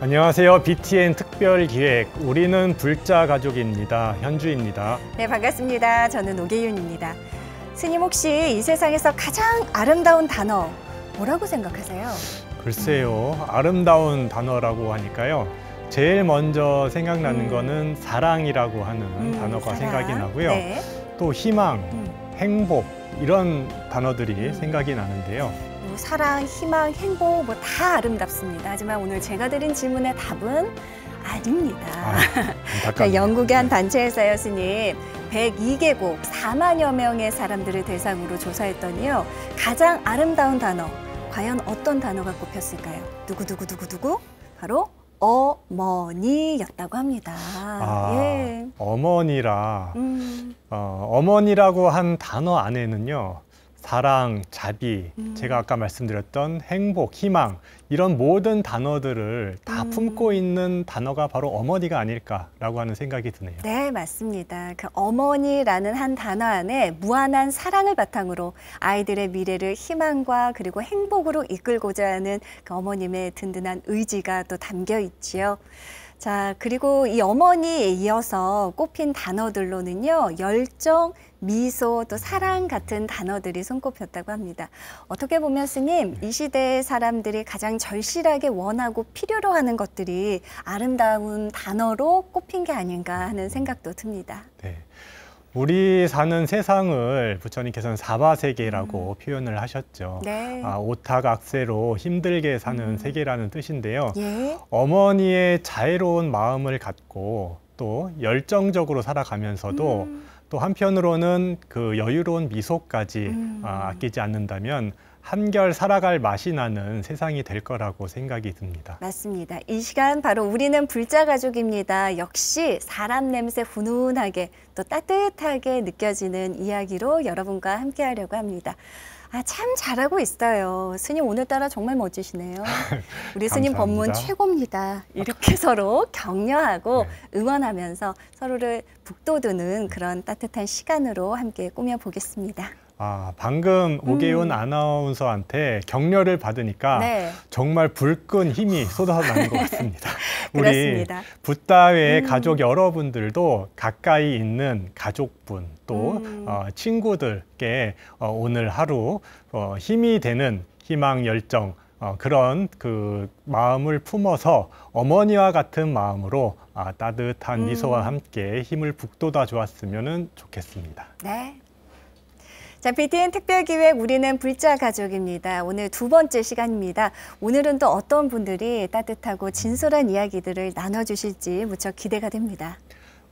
안녕하세요. BTN 특별기획 우리는 불자 가족입니다. 현주입니다. 네, 반갑습니다. 저는 오계윤입니다. 스님, 혹시 이 세상에서 가장 아름다운 단어 뭐라고 생각하세요? 글쎄요. 아름다운 단어라고 하니까요. 제일 먼저 생각나는 거는 사랑이라고 하는 단어가 사랑. 생각이 나고요. 네. 또 희망, 행복 이런 단어들이 생각이 나는데요. 사랑, 희망, 행복 뭐 다 아름답습니다. 하지만 오늘 제가 드린 질문의 답은 아닙니다. 안타깝네요. 영국의 한 단체에서요, 스님, 102개국 4만여 명의 사람들을 대상으로 조사했더니요, 가장 아름다운 단어, 과연 어떤 단어가 꼽혔을까요? 누구? 바로 어머니였다고 합니다. 예. 어머니라. 어머니라고 한 단어 안에는요. 사랑, 자비, 제가 아까 말씀드렸던 행복, 희망 이런 모든 단어들을 다 품고 있는 단어가 바로 어머니가 아닐까라고 하는 생각이 드네요. 네, 맞습니다. 그 어머니라는 한 단어 안에 무한한 사랑을 바탕으로 아이들의 미래를 희망과 그리고 행복으로 이끌고자 하는 그 어머님의 든든한 의지가 또 담겨 있지요. 자, 그리고 이 어머니에 이어서 꼽힌 단어들로는요, 열정, 미소, 또 사랑 같은 단어들이 손꼽혔다고 합니다. 어떻게 보면 스님, 이 시대의 사람들이 가장 절실하게 원하고 필요로 하는 것들이 아름다운 단어로 꼽힌 게 아닌가 하는 생각도 듭니다. 네. 우리 사는 세상을 부처님께서는 사바세계라고 표현을 하셨죠. 네. 오탁악세로 힘들게 사는 세계라는 뜻인데요. 예. 어머니의 자애로운 마음을 갖고 또 열정적으로 살아가면서도 또 한편으로는 그 여유로운 미소까지 아끼지 않는다면 한결 살아갈 맛이 나는 세상이 될 거라고 생각이 듭니다. 맞습니다. 이 시간 바로 우리는 불자 가족입니다. 역시 사람 냄새 훈훈하게 또 따뜻하게 느껴지는 이야기로 여러분과 함께 하려고 합니다. 참 잘하고 있어요. 스님 오늘따라 정말 멋지시네요. 우리 스님 법문 최고입니다. 이렇게 서로 격려하고 응원하면서 서로를 북돋우는 그런 따뜻한 시간으로 함께 꾸며보겠습니다. 방금 오계윤 아나운서한테 격려를 받으니까 정말 불끈 힘이 쏟아나는 것 같습니다. 우리 붓다외 가족 여러분들도 가까이 있는 가족분 또 친구들께 오늘 하루 힘이 되는 희망, 열정 그런 그 마음을 품어서 어머니와 같은 마음으로 따뜻한 미소와 함께 힘을 북돋아 주었으면 좋겠습니다. 네. 자, BTN 특별기획 우리는 불자 가족입니다. 오늘 두 번째 시간입니다. 오늘은 또 어떤 분들이 따뜻하고 진솔한 이야기들을 나눠주실지 무척 기대가 됩니다.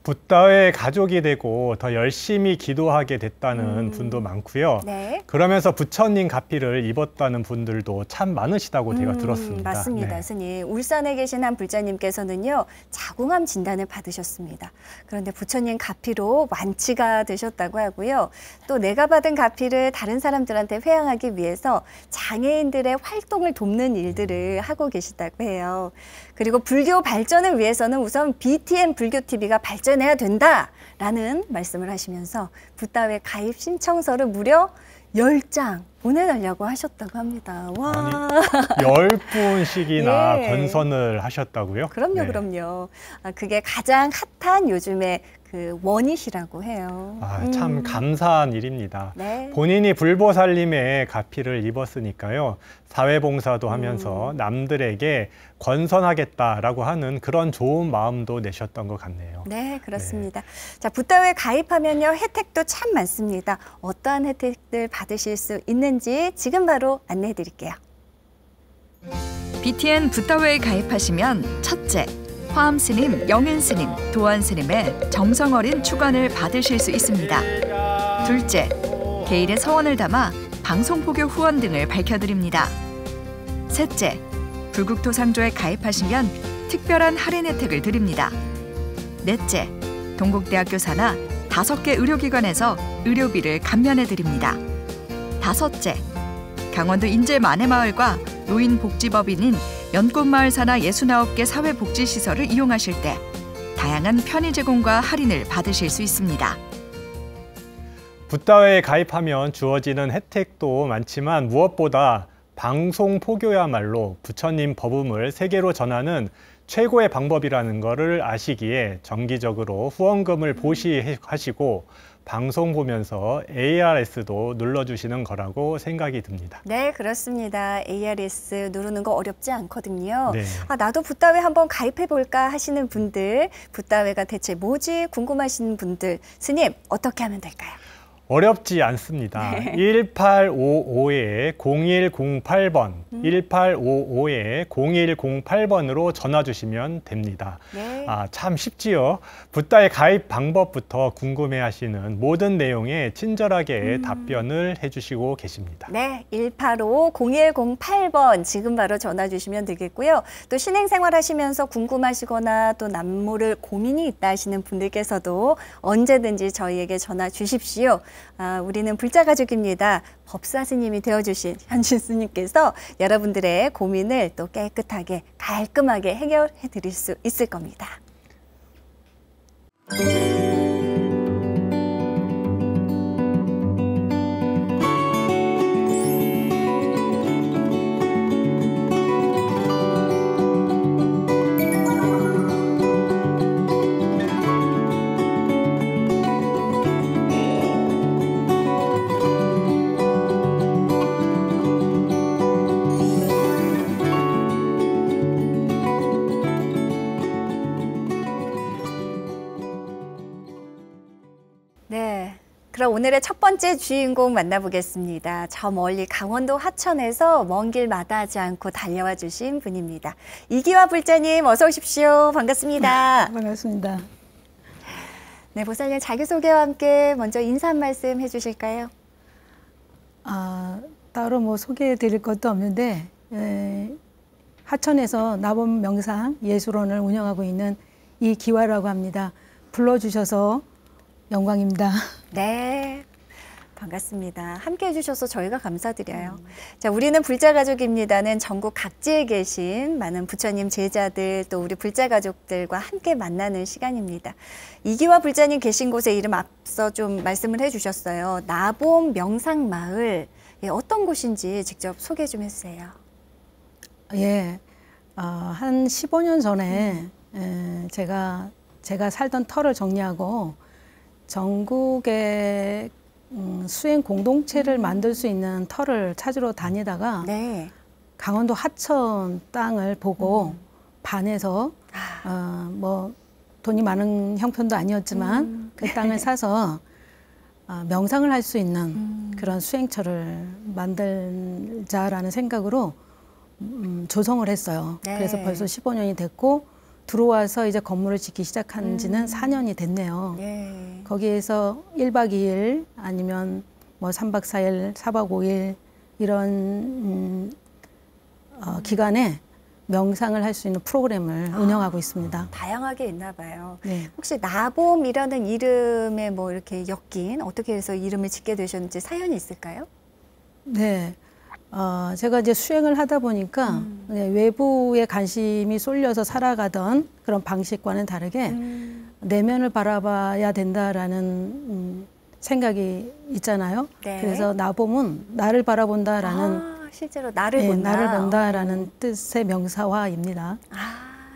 붓다의 가족이 되고 더 열심히 기도하게 됐다는 분도 많고요. 네. 그러면서 부처님 가피를 입었다는 분들도 참 많으시다고 제가 들었습니다. 맞습니다. 네. 스님. 울산에 계신 한 불자님께서는요, 자궁암 진단을 받으셨습니다. 그런데 부처님 가피로 완치가 되셨다고 하고요. 또 내가 받은 가피를 다른 사람들한테 회양하기 위해서 장애인들의 활동을 돕는 일들을 하고 계시다고 해요. 그리고 불교 발전을 위해서는 우선 BTN 불교TV가 발전해야 된다라는 말씀을 하시면서 붓다외 가입 신청서를 무려 10장 보내달라고 하셨다고 합니다. 와. 아니, 10분씩이나 건선을 하셨다고요? 그럼요, 네. 그럼요. 그게 가장 핫한 요즘에 그 원이시라고 해요. 참 감사한 일입니다. 네. 본인이 불보살님의 가피를 입었으니까요. 사회봉사도 하면서 남들에게 권선하겠다라고 하는 그런 좋은 마음도 내셨던 것 같네요. 네, 그렇습니다. 자, 붓다외 가입하면요, 혜택도 참 많습니다. 어떠한 혜택들 받으실 수 있는지 지금 바로 안내해 드릴게요. BTN 붓다외에 가입하시면 첫째, 화엄스님, 영인스님, 도안스님의 정성 어린 축원을 받으실 수 있습니다. 둘째, 개인의 서원을 담아 방송포교 후원 등을 밝혀드립니다. 셋째, 불국토상조에 가입하시면 특별한 할인 혜택을 드립니다. 넷째, 동국대학교 산하 5개 의료기관에서 의료비를 감면해드립니다. 다섯째, 강원도 인제 만해마을과 노인복지법인인 연꽃마을 산하 69개 사회복지시설을 이용하실 때 다양한 편의 제공과 할인을 받으실 수 있습니다. 붓다외에 가입하면 주어지는 혜택도 많지만 무엇보다 방송 포교야말로 부처님 법음을 세계로 전하는 최고의 방법이라는 것을 아시기에 정기적으로 후원금을 보시하시고 방송 보면서 ARS도 눌러주시는 거라고 생각이 듭니다. 네, 그렇습니다. ARS 누르는 거 어렵지 않거든요. 네. 나도 붓다회 한번 가입해볼까 하시는 분들, 붓다회가 대체 뭐지 궁금하신 분들, 스님 어떻게 하면 될까요? 어렵지 않습니다. 1855-0108번, 1855-0108번으로 전화 주시면 됩니다. 네. 참 쉽지요. 붓다의 가입 방법부터 궁금해하시는 모든 내용에 친절하게 답변을 해주시고 계십니다. 네, 185-0108번 지금 바로 전화 주시면 되겠고요. 또 신행생활 하시면서 궁금하시거나 또 남모를 고민이 있다 하시는 분들께서도 언제든지 저희에게 전화 주십시오. 우리는 불자가족입니다. 법사 스님이 되어주신 현신 스님께서 여러분들의 고민을 또 깨끗하게 깔끔하게 해결해 드릴 수 있을 겁니다. 네, 그럼 오늘의 첫 번째 주인공 만나보겠습니다. 저 멀리 강원도 하천에서 먼 길 마다하지 않고 달려와 주신 분입니다. 이기화 불자님 어서 오십시오. 반갑습니다. 반갑습니다. 네, 보살님 자기소개와 함께 먼저 인사 한 말씀 해주실까요? 따로 뭐 소개해 드릴 것도 없는데 하천에서 나범 명상 예술원을 운영하고 있는 이기화라고 합니다. 불러주셔서 영광입니다. 네, 반갑습니다. 함께 해주셔서 저희가 감사드려요. 자, 우리는 불자가족입니다는 전국 각지에 계신 많은 부처님 제자들 또 우리 불자가족들과 함께 만나는 시간입니다. 이기화 불자님 계신 곳의 이름 앞서 좀 말씀을 해주셨어요. 나봄 명상마을, 어떤 곳인지 직접 소개 좀 해주세요. 예, 한 15년 전에 제가 살던 터를 정리하고 전국에 수행 공동체를 만들 수 있는 터를 찾으러 다니다가 네. 강원도 하천 땅을 보고 반해서 뭐 돈이 많은 형편도 아니었지만 그 땅을 사서 명상을 할 수 있는 그런 수행처를 만들자라는 생각으로 조성을 했어요. 네. 그래서 벌써 15년이 됐고 들어와서 이제 건물을 짓기 시작한 지는 4년이 됐네요. 예. 거기에서 1박 2일 아니면 뭐 3박 4일, 4박 5일 이런 기간에 명상을 할 수 있는 프로그램을 운영하고 있습니다. 다양하게 있나 봐요. 네. 혹시 나봄이라는 이름에 뭐 이렇게 엮인 어떻게 해서 이름을 짓게 되셨는지 사연이 있을까요? 네. 제가 이제 수행을 하다 보니까 외부에 관심이 쏠려서 살아가던 그런 방식과는 다르게 내면을 바라봐야 된다라는 생각이 있잖아요. 네. 그래서 나봄은 나를 바라본다라는 실제로 나를 네, 본다. 나를 본다라는 뜻의 명사화입니다.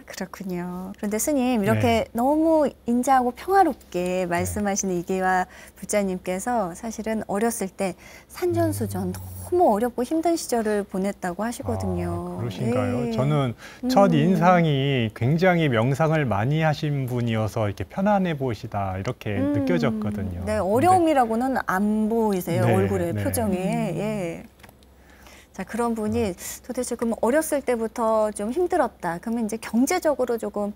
그렇군요. 그런데 스님 이렇게 네. 너무 인자하고 평화롭게 말씀하시는 이기화 불자님께서 사실은 어렸을 때 산전수전 너무 어렵고 힘든 시절을 보냈다고 하시거든요. 그러신가요? 예. 저는 첫 인상이 굉장히 명상을 많이 하신 분이어서 이렇게 편안해 보이시다 이렇게 느껴졌거든요. 네, 어려움이라고는 안 보이세요. 네, 얼굴에 네. 표정에. 예. 자, 그런 분이 도대체 그럼 어렸을 때부터 좀 힘들었다. 그러면 이제 경제적으로 조금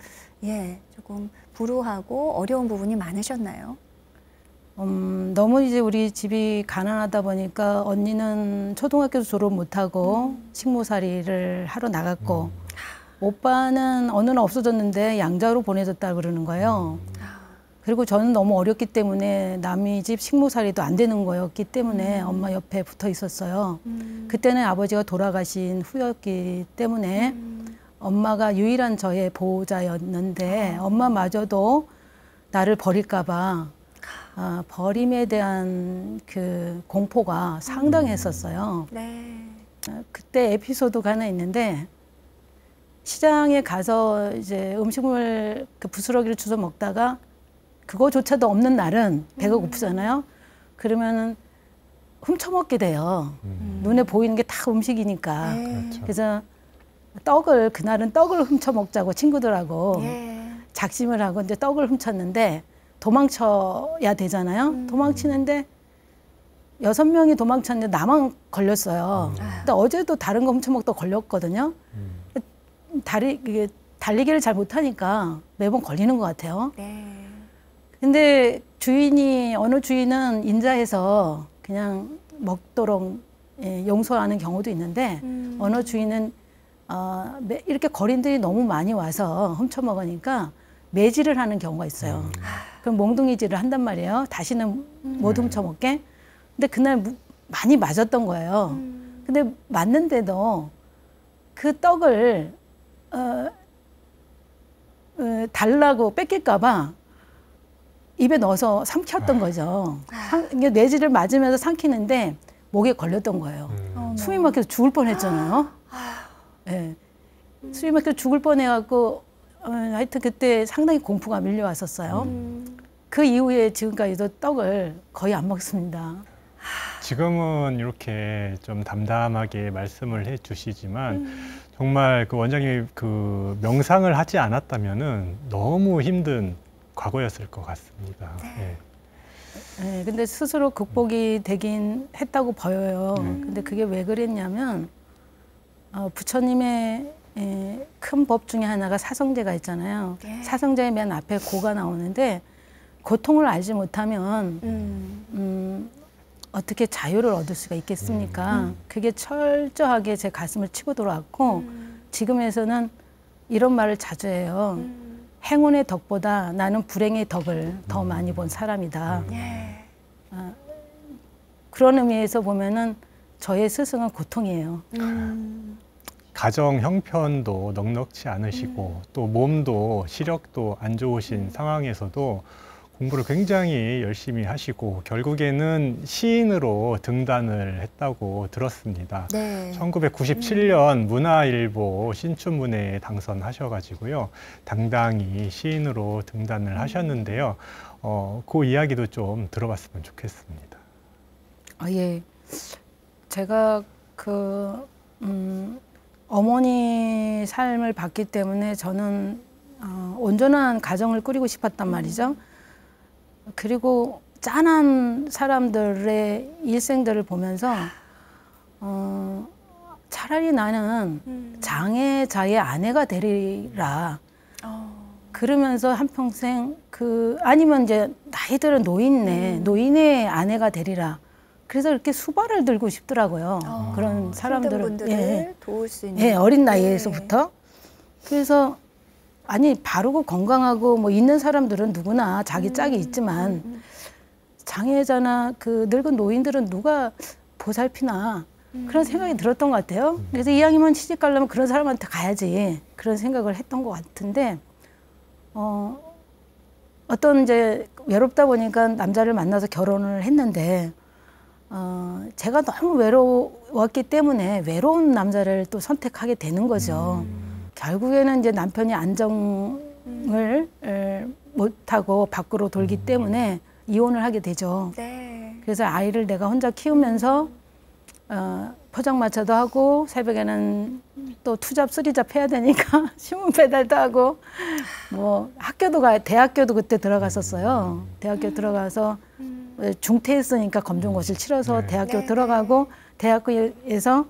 불우하고 어려운 부분이 많으셨나요? 너무 이제 우리 집이 가난하다 보니까 언니는 초등학교도 졸업 못하고 식모살이를 하러 나갔고 오빠는 어느날 없어졌는데 양자로 보내졌다 그러는 거예요. 그리고 저는 너무 어렸기 때문에 남의 집 식모살이도 안 되는 거였기 때문에 엄마 옆에 붙어 있었어요. 그때는 아버지가 돌아가신 후였기 때문에 엄마가 유일한 저의 보호자였는데 엄마마저도 나를 버릴까 봐 버림에 대한 그 공포가 상당했었어요. 네. 그때 에피소드가 하나 있는데 시장에 가서 이제 음식물 그 부스러기를 주워 먹다가 그거조차도 없는 날은 배가 고프잖아요. 그러면은 훔쳐먹게 돼요. 눈에 보이는 게 다 음식이니까. 그렇죠. 그래서 그날은 떡을 훔쳐먹자고 친구들하고 작심을 하고 이제 떡을 훔쳤는데 도망쳐야 되잖아요. 도망치는데 6명이 도망쳤는데 나만 걸렸어요. 근데 어제도 다른 거 훔쳐먹다 걸렸거든요. 이게 달리기를 잘 못하니까 매번 걸리는 것 같아요. 근데 어느 주인은 인자해서 그냥 먹도록 용서하는 경우도 있는데 어느 주인은 이렇게 거린들이 너무 많이 와서 훔쳐먹으니까 매질을 하는 경우가 있어요. 그럼 몽둥이질을 한단 말이에요. 다시는 못 훔쳐먹게. 근데 그날 많이 맞았던 거예요. 근데 맞는데도 그 떡을 달라고 뺏길까봐 입에 넣어서 삼켰던 거죠. 이게 뇌지를 맞으면서 삼키는데 목에 걸렸던 거예요. 숨이 막혀서 죽을 뻔했잖아요. 네. 숨이 막혀서 죽을 뻔해갖고 하여튼 그때 상당히 공포가 밀려왔었어요. 그 이후에 지금까지도 떡을 거의 안 먹습니다. 지금은 이렇게 좀 담담하게 말씀을 해주시지만 정말 그 원장님이 그 명상을 하지 않았다면은 너무 힘든 과거였을 것 같습니다. 네. 네, 근데 스스로 극복이 되긴 했다고 보여요. 근데 그게 왜 그랬냐면 부처님의 큰 법 중에 하나가 사성제가 있잖아요. 사성제의 맨 앞에 고가 나오는데 고통을 알지 못하면 어떻게 자유를 얻을 수가 있겠습니까? 그게 철저하게 제 가슴을 치고 들어왔고 지금에서는 이런 말을 자주 해요. 행운의 덕보다 나는 불행의 덕을 더 많이 본 사람이다. 그런 의미에서 보면은 저의 스승은 고통이에요. 가정 형편도 넉넉지 않으시고 또 몸도 시력도 안 좋으신 상황에서도 공부를 굉장히 열심히 하시고 결국에는 시인으로 등단을 했다고 들었습니다. 1997년 문화일보 신춘문예에 당선하셔가지고요. 당당히 시인으로 등단을 하셨는데요. 그 이야기도 좀 들어봤으면 좋겠습니다. 예. 제가 어머니 삶을 봤기 때문에 저는 온전한 가정을 꾸리고 싶었단 말이죠. 그리고 짠한 사람들의 일생들을 보면서 차라리 나는 장애자의 아내가 되리라. 그러면서 한평생 아니면 이제 나이들은 노인의 아내가 되리라. 그래서 이렇게 수발을 들고 싶더라고요. 그런 사람들은 분들을 도울 수 있는 어린 나이에서부터. 그래서 바르고 건강하고 뭐 있는 사람들은 누구나 자기 짝이 있지만 장애자나 그 늙은 노인들은 누가 보살피나 그런 생각이 들었던 것 같아요. 그래서 이왕이면 시집 가려면 그런 사람한테 가야지 그런 생각을 했던 것 같은데 어떤 이제 외롭다 보니까 남자를 만나서 결혼을 했는데 제가 너무 외로웠기 때문에 외로운 남자를 또 선택하게 되는 거죠. 결국에는 이제 남편이 안정을 못하고 밖으로 돌기 때문에 이혼을 하게 되죠. 그래서 아이를 내가 혼자 키우면서 포장마차도 하고 새벽에는 또 투잡, 쓰리잡 해야 되니까 신문 배달도 하고 뭐 대학교도 그때 들어갔었어요. 대학교 들어가서 중퇴했으니까 검정고시를 치러서 대학교 들어가고 대학교에서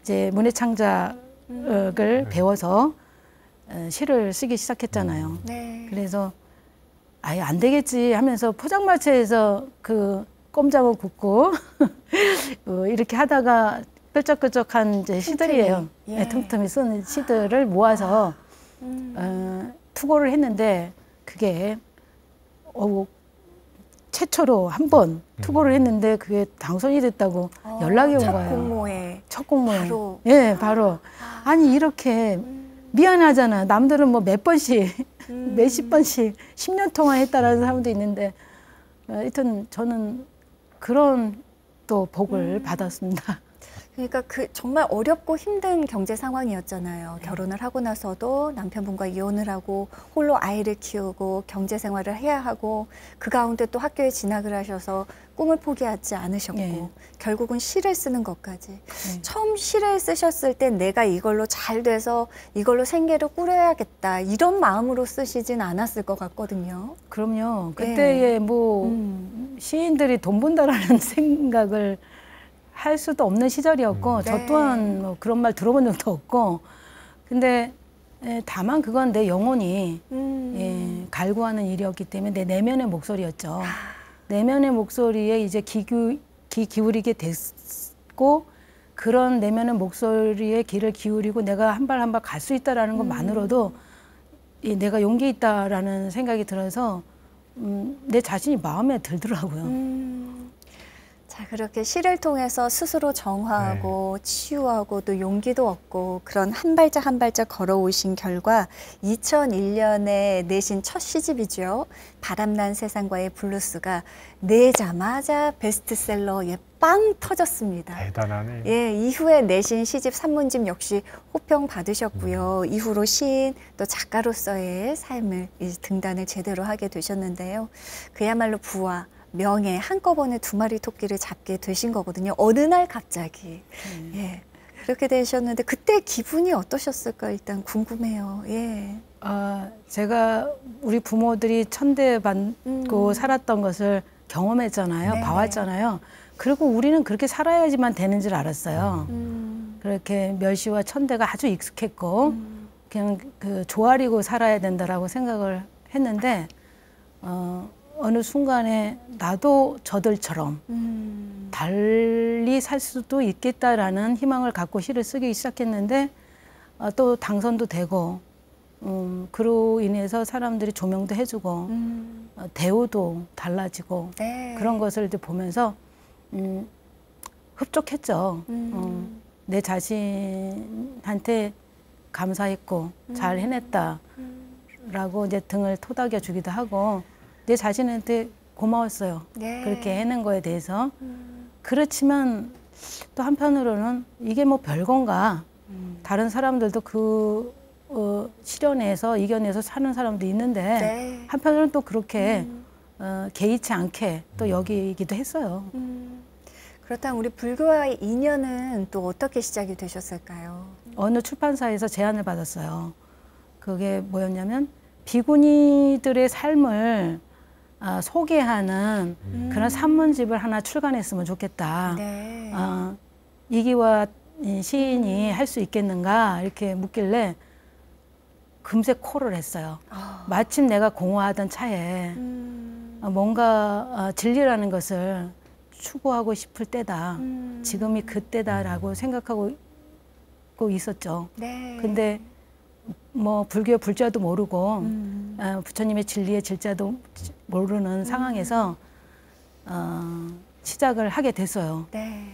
이제 문예창작을 배워서 시를 쓰기 시작했잖아요. 그래서 아예 안 되겠지 하면서 포장마차에서 그 꼼장어 굽고 이렇게 하다가 뾰족뾰족한 이제 시들이에요. 틈틈이 쓰는 시들을 모아서 투고를 했는데 그게 최초로 한 번 투고를 했는데 그게 당선이 됐다고 연락이 온 거예요. 첫 공모에. 바로. 바로. 아니 이렇게 미안하잖아. 남들은 뭐 몇 번씩 몇십 번씩 10년 동안 했다라는 사람도 있는데 하여튼 저는 그런 또 복을 받았습니다. 그러니까 그 정말 어렵고 힘든 경제 상황이었잖아요. 결혼을 하고 나서도 남편분과 이혼을 하고 홀로 아이를 키우고 경제 생활을 해야 하고 그 가운데 또 학교에 진학을 하셔서 꿈을 포기하지 않으셨고 네. 결국은 시를 쓰는 것까지. 처음 시를 쓰셨을 때 내가 이걸로 잘 돼서 이걸로 생계를 꾸려야겠다 이런 마음으로 쓰시진 않았을 것 같거든요. 그럼요. 그때에 뭐 시인들이 돈 번다라는 생각을 할 수도 없는 시절이었고 저 네. 또한 뭐 그런 말 들어본 적도 없고 근데 다만 그건 내 영혼이 갈구하는 일이었기 때문에 내 내면의 목소리였죠. 내면의 목소리에 이제 귀 기울이게 됐고 그런 내면의 목소리에 귀를 기울이고 내가 한 발 한 발 갈 수 있다라는 것만으로도 내가 용기 있다라는 생각이 들어서 내 자신이 마음에 들더라고요. 자, 그렇게 시를 통해서 스스로 정화하고 치유하고 또 용기도 얻고 그런 한 발짝 한 발짝 걸어오신 결과 2001년에 내신 첫 시집이죠. 바람난 세상과의 블루스가 내자마자 베스트셀러에 빵 터졌습니다. 대단하네요. 예, 이후에 내신 시집 산문집 역시 호평 받으셨고요. 이후로 시인 또 작가로서의 삶을 이제 등단을 제대로 하게 되셨는데요. 그야말로 부와 명예 한꺼번에 두 마리 토끼를 잡게 되신 거거든요. 어느 날 갑자기. 예. 그렇게 되셨는데 그때 기분이 어떠셨을까 일단 궁금해요. 예. 제가 우리 부모들이 천대받고 살았던 것을 경험했잖아요. 네네. 봐왔잖아요. 그리고 우리는 그렇게 살아야지만 되는 줄 알았어요. 그렇게 멸시와 천대가 아주 익숙했고 그냥 그 조아리고 살아야 된다라고 생각을 했는데 어느 순간에 나도 저들처럼 달리 살 수도 있겠다라는 희망을 갖고 시를 쓰기 시작했는데 또 당선도 되고 그로 인해서 사람들이 조명도 해주고 대우도 달라지고 네. 그런 것을 이제 보면서 흡족했죠. 내 자신한테 감사했고 잘 해냈다라고 이제 등을 토닥여 주기도 하고 내 자신한테 고마웠어요. 네. 그렇게 해낸 거에 대해서. 그렇지만 또 한편으로는 이게 뭐 별건가. 다른 사람들도 그 실현해서 이겨내서 사는 사람도 있는데 네. 한편으로는 또 그렇게 개의치 않게 또 여기기도 했어요. 그렇다면 우리 불교와의 인연은 또 어떻게 시작이 되셨을까요? 어느 출판사에서 제안을 받았어요. 그게 뭐였냐면 비구니들의 삶을 소개하는 그런 산문집을 하나 출간했으면 좋겠다. 네. 이기화 시인이 할 수 있겠는가 이렇게 묻길래 금세 콜을 했어요. 마침 내가 공허하던 차에 뭔가 진리라는 것을 추구하고 싶을 때다. 지금이 그때다라고 생각하고 있었죠. 네. 근데 뭐 불교의 불자도 모르고 부처님의 진리의 질자도 모르는 상황에서 시작을 하게 됐어요. 네.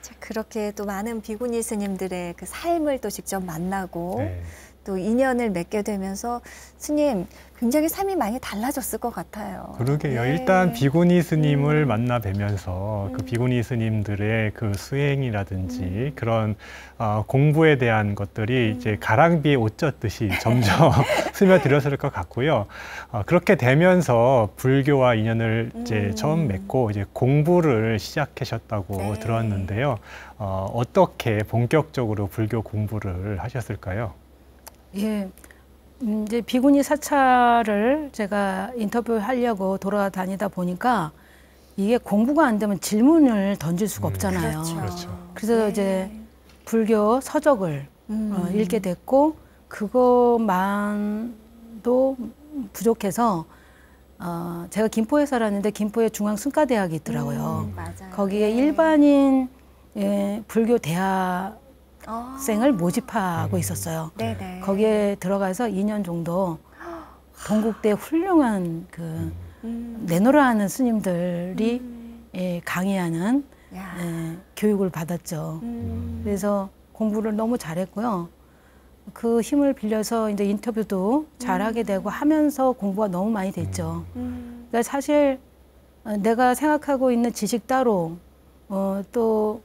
자, 그렇게 또 많은 비구니 스님들의 그 삶을 또 직접 만나고 네. 또 인연을 맺게 되면서 스님 굉장히 삶이 많이 달라졌을 것 같아요. 그러게요. 네. 일단 비구니 스님을 만나 뵈면서 그 비구니 스님들의 그 수행이라든지 그런 공부에 대한 것들이 이제 가랑비에 옷 젖듯이 점점 스며들었을 것 같고요. 그렇게 되면서 불교와 인연을 이제 처음 맺고 이제 공부를 시작하셨다고 네. 들었는데요. 어떻게 본격적으로 불교 공부를 하셨을까요? 예, 이제 비구니 사찰을 제가 인터뷰하려고 돌아다니다 보니까 이게 공부가 안 되면 질문을 던질 수가 없잖아요. 그렇죠. 그래서 네. 이제 불교 서적을 읽게 됐고 그것만도 부족해서 제가 김포에 살았는데 김포에 중앙순과대학이 있더라고요. 맞아요. 거기에 네. 일반인 불교 대학생을 모집하고 있었어요. 네네. 거기에 들어가서 2년 정도 동국대 훌륭한 그 내노라 하는 스님들이 강의하는 야. 교육을 받았죠. 그래서 공부를 너무 잘했고요. 그 힘을 빌려서 이제 인터뷰도 잘하게 되고 하면서 공부가 너무 많이 됐죠. 그러니까 사실 내가 생각하고 있는 지식 따로 또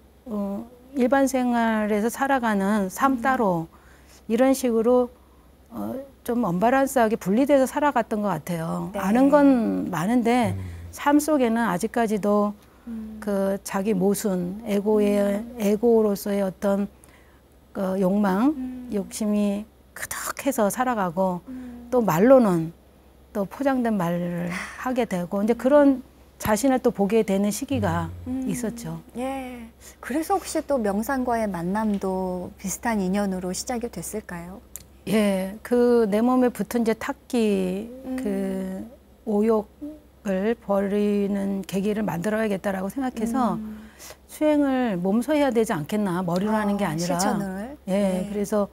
일반 생활에서 살아가는 삶 따로 이런 식으로 좀 언밸런스하게 분리돼서 살아갔던 것 같아요. 네. 아는 건 많은데 삶 속에는 아직까지도 그 자기 모순, 에고로서의 어떤 그 욕망, 욕심이 그득해서 살아가고 또 말로는 또 포장된 말을 하게 되고 이제 그런 자신을 또 보게 되는 시기가 있었죠. 예. 그래서 혹시 또 명상과의 만남도 비슷한 인연으로 시작이 됐을까요? 예, 그 내 몸에 붙은 이제 탁기 그 오욕을 버리는 계기를 만들어야겠다라고 생각해서 수행을 몸소 해야 되지 않겠나, 머리로 하는 게 아니라. 실천을. 예, 네. 그래서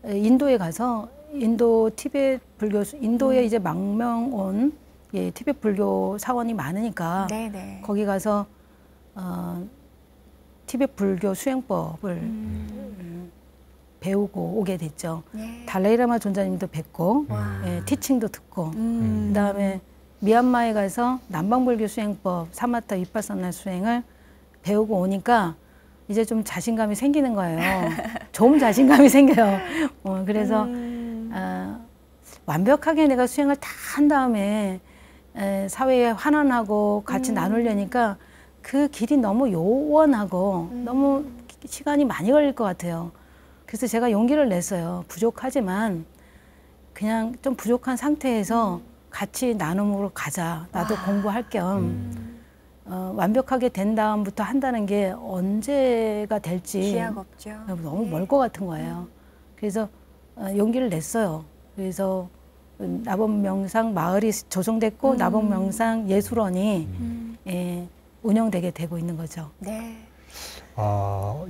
인도에 가서 인도 티베트 불교, 인도에 이제 망명온 예, 티베트 불교 사원이 많으니까 네네. 거기 가서 티베트 불교 수행법을 배우고 오게 됐죠. 예. 달라이라마 존자님도 뵙고 와. 예, 티칭도 듣고 그다음에 미얀마에 가서 남방불교 수행법 사마타 위파사나 수행을 배우고 오니까 이제 좀 자신감이 생기는 거예요. 좀 자신감이 생겨요. 그래서 완벽하게 내가 수행을 다 한 다음에 사회에 환원하고 같이 나누려니까 그 길이 너무 요원하고 너무 시간이 많이 걸릴 것 같아요. 그래서 제가 용기를 냈어요. 부족하지만 그냥 좀 부족한 상태에서 같이 나눔으로 가자. 나도 공부할 겸 완벽하게 된 다음부터 한다는 게 언제가 될지 기약 없죠. 너무 멀 것 같은 거예요. 그래서 용기를 냈어요. 그래서 나범명상 마을이 조성됐고 나범명상 예술원이 운영되게 되고 있는 거죠. 네.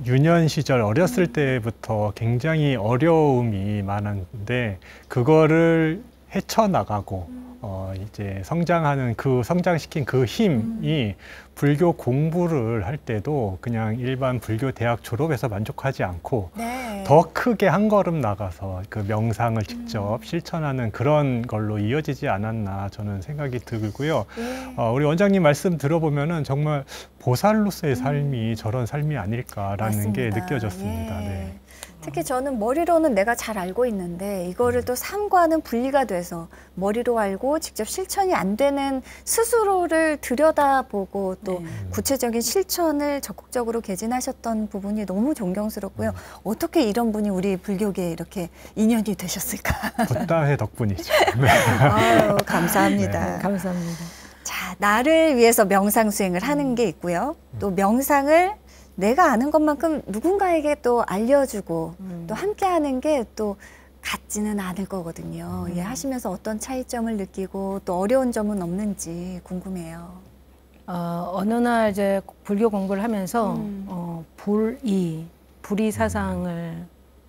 유년 시절 어렸을 때부터 굉장히 어려움이 많았는데 그거를 헤쳐나가고 이제 성장하는 그 성장시킨 그 힘이 불교 공부를 할 때도 그냥 일반 불교 대학 졸업해서 만족하지 않고 네. 더 크게 한 걸음 나가서 그 명상을 직접 실천하는 그런 걸로 이어지지 않았나 저는 생각이 들고요. 예. 우리 원장님 말씀 들어보면은 정말 보살로서의 삶이 저런 삶이 아닐까라는 게 맞습니다. 느껴졌습니다. 예. 네. 특히 저는 머리로는 내가 잘 알고 있는데 이거를 또 삶과는 분리가 돼서 머리로 알고 직접 실천이 안 되는 스스로를 들여다보고 또 구체적인 실천을 적극적으로 개진하셨던 부분이 너무 존경스럽고요. 어떻게 이런 분이 우리 불교계에 이렇게 인연이 되셨을까? 붓다회 덕분이죠. 아유, 감사합니다. 네, 감사합니다. 자, 나를 위해서 명상 수행을 하는 게 있고요. 또 명상을 내가 아는 것만큼 누군가에게 또 알려주고 또 함께하는 게 또 같지는 않을 거거든요. 예, 하시면서 어떤 차이점을 느끼고 또 어려운 점은 없는지 궁금해요. 어느 날 이제 불교 공부를 하면서 불의 사상을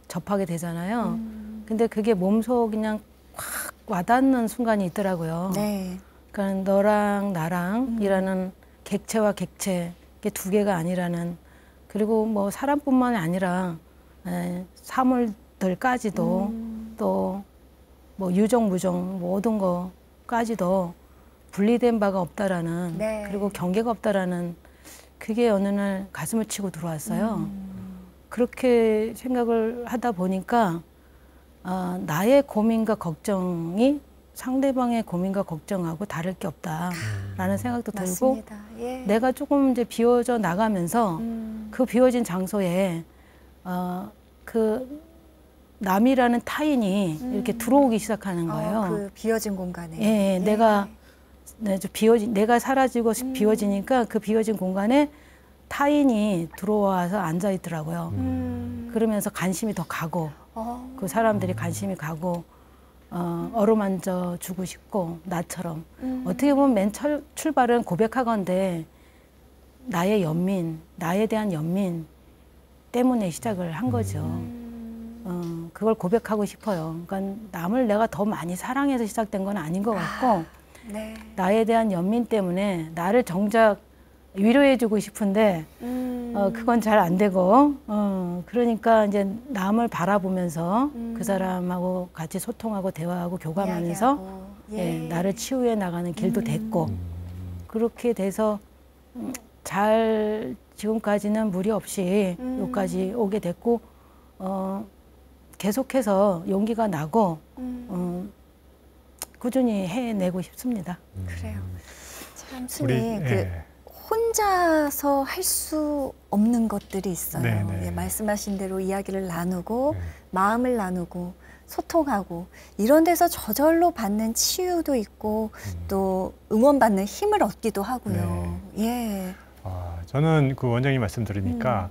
접하게 되잖아요. 근데 그게 몸소 그냥 확 와닿는 순간이 있더라고요. 네. 그러니까 너랑 나랑이라는 객체와 객체 이게 두 개가 아니라는 그리고 뭐 사람뿐만 아니라 사물들까지도 또 뭐 유정 무정 모든 거까지도 분리된 바가 없다라는 네. 그리고 경계가 없다라는 그게 어느 날 가슴을 치고 들어왔어요. 그렇게 생각을 하다 보니까 나의 고민과 걱정이 상대방의 고민과 걱정하고 다를 게 없다라는 생각도 들고 맞습니다. 예. 내가 조금 이제 비워져 나가면서 그 비워진 장소에 그 남이라는 타인이 이렇게 들어오기 시작하는 거예요. 그 비어진 공간에. 예, 예. 내가 내가 사라지고 비워지니까 그 비워진 공간에 타인이 들어와서 앉아 있더라고요. 그러면서 관심이 더 가고 그 사람들이 관심이 가고 어루만져 주고 싶고 나처럼 어떻게 보면 맨 출발은 고백하건대 나의 연민, 나에 대한 연민 때문에 시작을 한 거죠. 그걸 고백하고 싶어요. 그러니까 남을 내가 더 많이 사랑해서 시작된 건 아닌 것 같고 네. 나에 대한 연민 때문에 나를 정작 위로해주고 싶은데 그건 잘 안 되고 그러니까 이제 남을 바라보면서 그 사람하고 같이 소통하고 대화하고 교감하면서 이야기하고. 예, 나를 치유해 나가는 길도 됐고 그렇게 돼서 잘 지금까지는 무리 없이 여기까지 오게 됐고 계속해서 용기가 나고 꾸준히 해내고 싶습니다. 그래요. 참 스님 혼자서 할 수 없는 것들이 있어요. 예, 말씀하신 대로 이야기를 나누고 마음을 나누고 소통하고 이런 데서 저절로 받는 치유도 있고 또 응원받는 힘을 얻기도 하고요. 예. 저는 그 원장님 말씀 들으니까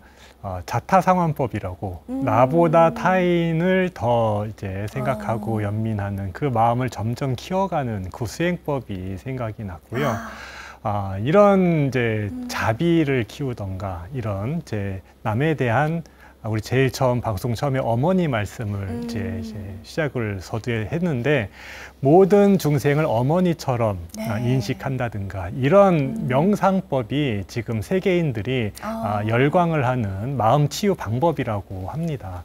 자타상환법이라고 나보다 타인을 더 이제 생각하고 연민하는 그 마음을 점점 키워가는 그 수행법이 생각이 났고요. 이런 이제 자비를 키우던가 이런 이제 남에 대한 우리 제일 처음 방송 처음에 어머니 말씀을 이제 시작을 서두에 했는데 모든 중생을 어머니처럼 인식한다든가 이런 명상법이 지금 세계인들이 열광을 하는 마음 치유 방법이라고 합니다.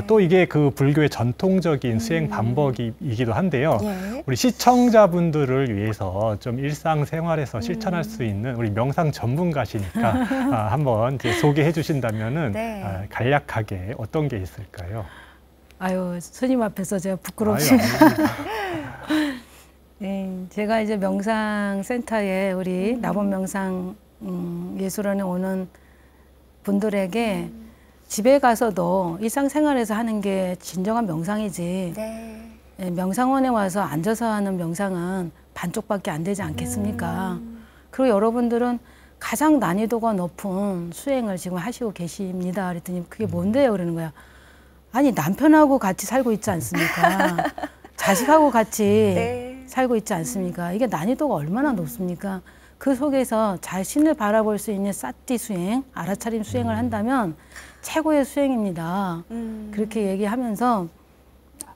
또 이게 그 불교의 전통적인 수행 방법이기도 한데요. 우리 시청자분들을 위해서 좀 일상생활에서 실천할 수 있는 우리 명상 전문가시니까 한번 이제 소개해 주신다면은 간략하게 어떤 게 있을까요? 아유, 스님 앞에서 제가 부끄럽습니다. 네, 제가 이제 명상센터에 우리 나본명상 예술원에 오는 분들에게 집에 가서도 일상생활에서 하는 게 진정한 명상이지 네, 명상원에 와서 앉아서 하는 명상은 반쪽밖에 안 되지 않겠습니까? 그리고 여러분들은 가장 난이도가 높은 수행을 지금 하시고 계십니다. 그랬더니 그게 뭔데요? 그러는 거야. 아니 남편하고 같이 살고 있지 않습니까? 자식하고 같이 살고 있지 않습니까? 이게 난이도가 얼마나 높습니까? 그 속에서 자신을 바라볼 수 있는 사티 수행, 알아차림 수행을 한다면 최고의 수행입니다. 그렇게 얘기하면서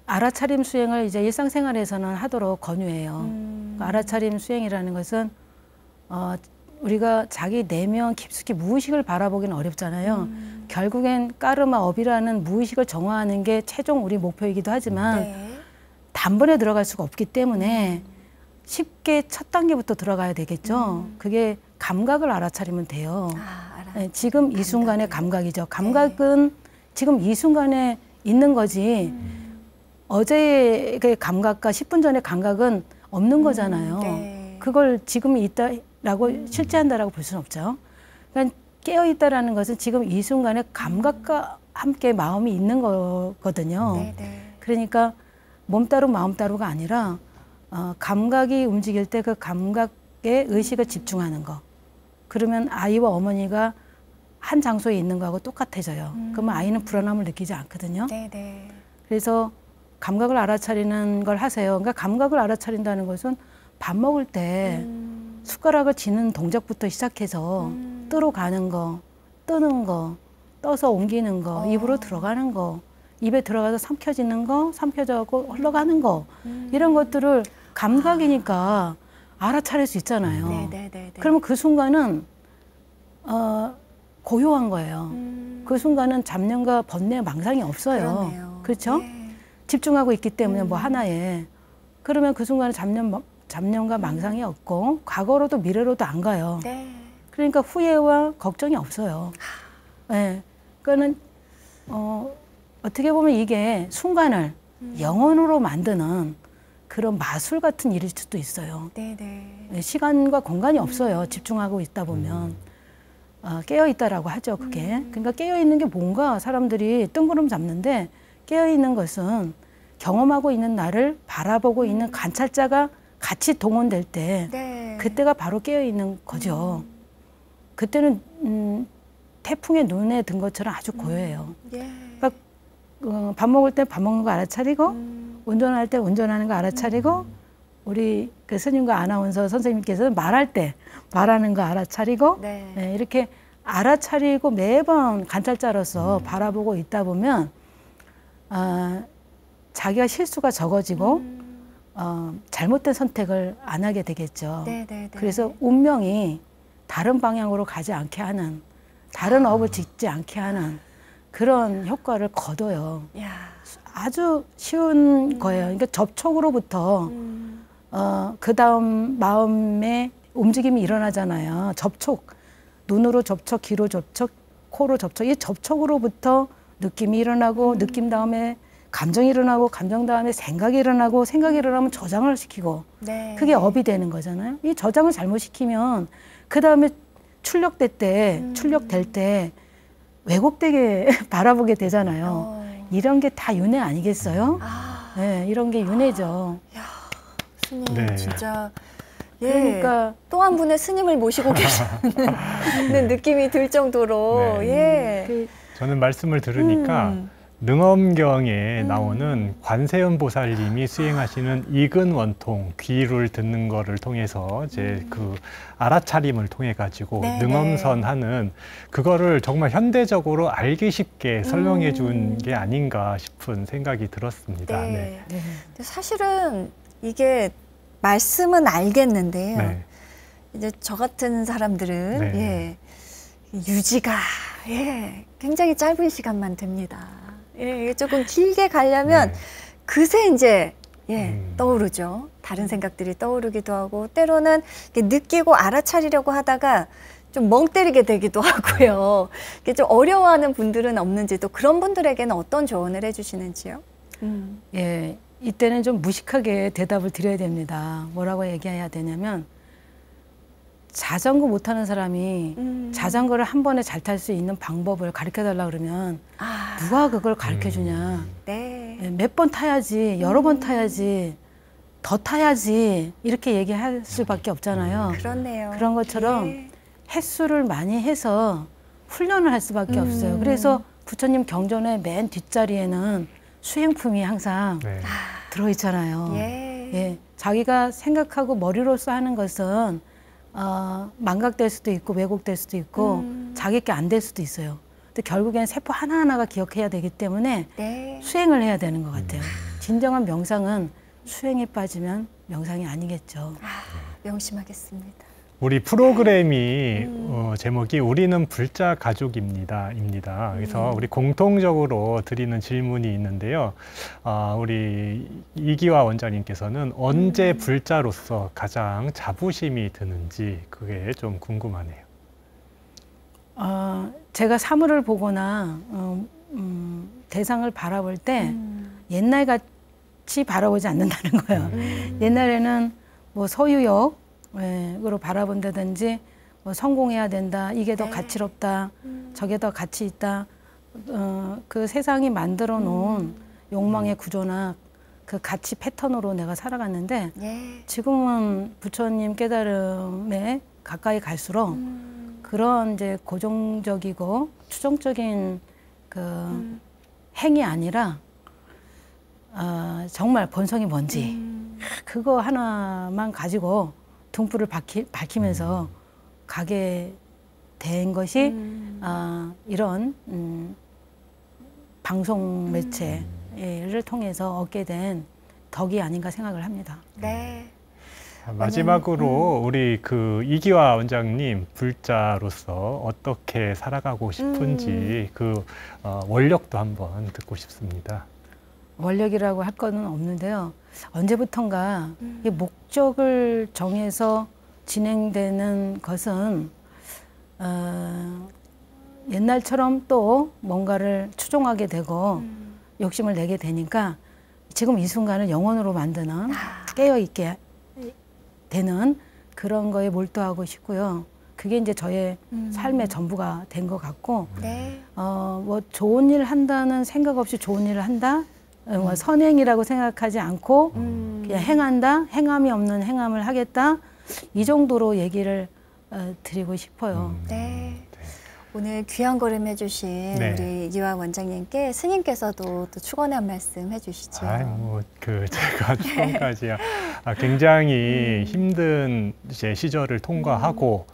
알아차림 수행을 이제 일상생활에서는 하도록 권유해요. 알아차림 수행이라는 것은 우리가 자기 내면 깊숙이 무의식을 바라보기는 어렵잖아요. 결국엔 까르마 업이라는 무의식을 정화하는 게 최종 우리 목표이기도 하지만 단번에 들어갈 수가 없기 때문에 쉽게 첫 단계부터 들어가야 되겠죠. 그게 감각을 알아차리면 돼요. 네, 지금 이 순간의 감각이죠. 감각은 지금 이 순간에 있는 거지 어제의 감각과 10분 전의 감각은 없는 거잖아요. 그걸 지금 있다라고 실제한다라고 볼 수는 없죠. 그러니까 깨어있다라는 것은 지금 이 순간에 감각과 함께 마음이 있는 거거든요. 그러니까 몸 따로 마음 따로가 아니라 감각이 움직일 때 그 감각에 의식을 집중하는 거. 그러면 아이와 어머니가 한 장소에 있는 거하고 똑같아져요. 그러면 아이는 불안함을 느끼지 않거든요. 그래서 감각을 알아차리는 걸 하세요. 그러니까 감각을 알아차린다는 것은 밥 먹을 때 숟가락을 쥐는 동작부터 시작해서 뜨러 가는 거, 뜨는 거, 떠서 옮기는 거, 입으로 들어가는 거, 입에 들어가서 삼켜지는 거, 삼켜져고 흘러가는 거 이런 것들을 감각이니까 알아차릴 수 있잖아요. 그러면 그 순간은 고요한 거예요. 그 순간은 잡념과 번뇌, 망상이 없어요. 그렇죠? 집중하고 있기 때문에 뭐 하나에. 그러면 그 순간은 잡념과 망상이 없고 과거로도 미래로도 안 가요. 그러니까 후회와 걱정이 없어요. 네. 그러니까는 어떻게 보면 이게 순간을 영혼으로 만드는 그런 마술 같은 일일 수도 있어요. 네, 시간과 공간이 없어요. 집중하고 있다 보면. 깨어있다라고 하죠, 그게. 그러니까 깨어있는 게 뭔가 사람들이 뜬구름 잡는데 깨어있는 것은 경험하고 있는 나를 바라보고 있는 관찰자가 같이 동원될 때 그때가 바로 깨어있는 거죠. 그때는 태풍의 눈에 든 것처럼 아주 고요해요. 그러니까 밥 먹을 때 밥 먹는 거 알아차리고 운전할 때 운전하는 거 알아차리고 우리 그 스님과 아나운서 선생님께서는 말할 때 말하는 거 알아차리고 네, 이렇게 알아차리고 매번 관찰자로서 바라보고 있다 보면 자기가 실수가 적어지고 잘못된 선택을 안 하게 되겠죠. 그래서 운명이 다른 방향으로 가지 않게 하는 다른 업을 짓지 않게 하는 그런 효과를 거둬요. 아주 쉬운 거예요. 그러니까 접촉으로부터 그 다음 마음의 움직임이 일어나잖아요. 접촉. 눈으로 접촉, 귀로 접촉, 코로 접촉. 이 접촉으로부터 느낌이 일어나고 느낌 다음에 감정이 일어나고 감정 다음에 생각이 일어나고 생각이 일어나면 저장을 시키고 네. 그게 업이 되는 거잖아요. 이 저장을 잘못 시키면 그 다음에 출력될 때 왜곡되게 바라보게 되잖아요. 이런 게 다 윤회 아니겠어요? 네, 이런 게 윤회죠. 스님 네. 진짜 그러니까 또 한 분의 스님을 모시고 계시는 느낌이 들 정도로 네. 저는 말씀을 들으니까 능엄경에 나오는 관세음 보살님이 수행하시는 익은 원통, 귀를 듣는 거를 통해서 이제 그 알아차림을 통해 가지고 네, 능엄선하는 그거를 정말 현대적으로 알기 쉽게 설명해 준 게 아닌가 싶은 생각이 들었습니다. 네. 네. 근데 사실은 이게 말씀은 알겠는데요. 네. 이제 저 같은 사람들은 네. 유지가 굉장히 짧은 시간만 됩니다. 이게 조금 길게 가려면 네. 그새 이제 떠오르죠. 다른 생각들이 떠오르기도 하고 때로는 이렇게 느끼고 알아차리려고 하다가 좀 멍 때리게 되기도 하고요. 이게 좀 어려워하는 분들은 없는지 또 그런 분들에게는 어떤 조언을 해주시는지요? 예, 이때는 좀 무식하게 대답을 드려야 됩니다. 뭐라고 얘기해야 되냐면 자전거 못하는 사람이 자전거를 한 번에 잘 탈 수 있는 방법을 가르쳐달라 그러면 누가 그걸 가르쳐주냐. 네. 예, 몇 번 타야지, 여러 번 타야지, 더 타야지 이렇게 얘기할 수밖에 없잖아요. 그렇네요. 그런 것처럼 횟수를 많이 해서 훈련을 할 수밖에 없어요. 그래서 부처님 경전의 맨 뒷자리에는 수행품이 항상 네. 들어있잖아요. 예. 자기가 생각하고 머리로서 하는 것은 망각될 수도 있고 왜곡될 수도 있고 자기 게 안 될 수도 있어요. 근데 결국엔 세포 하나하나가 기억해야 되기 때문에 네. 수행을 해야 되는 것 같아요. 진정한 명상은 수행에 빠지면 명상이 아니겠죠. 명심하겠습니다. 우리 프로그램이 제목이 우리는 불자 가족입니다. 그래서 우리 공통적으로 드리는 질문이 있는데요. 우리 이기화 원장님께서는 언제 불자로서 가장 자부심이 드는지 그게 좀 궁금하네요. 제가 사물을 보거나 대상을 바라볼 때 옛날 같이 바라보지 않는다는 거예요. 옛날에는 뭐 소유욕으로 바라본다든지 뭐 성공해야 된다, 이게 더 가치롭다, 저게 더 가치 있다. 그 세상이 만들어 놓은 욕망의 구조나 그 가치 패턴으로 내가 살아갔는데 지금은 부처님 깨달음에 가까이 갈수록 그런 이제 고정적이고 추정적인 그 행이 아니라 정말 본성이 뭔지 그거 하나만 가지고 등불을 밝히면서 가게 된 것이 이런 방송 매체를 통해서 얻게 된 덕이 아닌가 생각을 합니다. 네. 마지막으로 우리 그 이기화 원장님 불자로서 어떻게 살아가고 싶은지 그 원력도 한번 듣고 싶습니다. 원력이라고 할 거는 없는데요. 언제부턴가 이 목적을 정해서 진행되는 것은 옛날처럼 또 뭔가를 추종하게 되고 욕심을 내게 되니까 지금 이 순간을 영원으로 만드는 깨어있게 되는 그런 거에 몰두하고 싶고요. 그게 이제 저의 삶의 전부가 된 것 같고 뭐 좋은 일 한다는 생각 없이 좋은 일을 한다? 뭐 선행이라고 생각하지 않고 그냥 행한다? 행함이 없는 행함을 하겠다? 이 정도로 얘기를 드리고 싶어요. 네. 오늘 귀한 걸음 해주신 우리 이기화 원장님께 스님께서도 또 축원의 한 말씀 해주시죠. 제가 축원까지야. 굉장히 힘든 이제 시절을 통과하고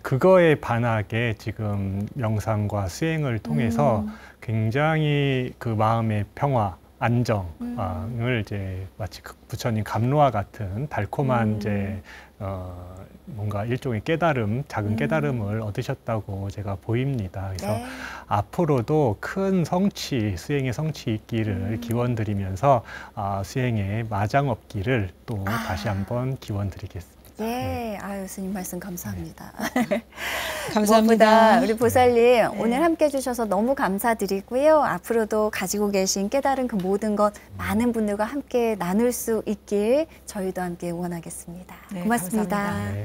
그거에 반하게 지금 명상과 수행을 통해서 굉장히 그 마음의 평화, 안정을 이제 마치 부처님 감로와 같은 달콤한 이제 뭔가 일종의 깨달음, 작은 깨달음을 얻으셨다고 제가 보입니다. 그래서 앞으로도 큰 성취, 수행의 성취 있기를 기원드리면서 수행의 마장 없기를 또 다시 한번 기원드리겠습니다. 예, 아유 스님 말씀 감사합니다. 감사합니다. 무엇보다 우리 보살님 오늘 함께 해주셔서 너무 감사드리고요. 앞으로도 가지고 계신 깨달은 그 모든 것 많은 분들과 함께 나눌 수 있길 저희도 함께 응원하겠습니다. 네, 고맙습니다. 감사합니다. 네.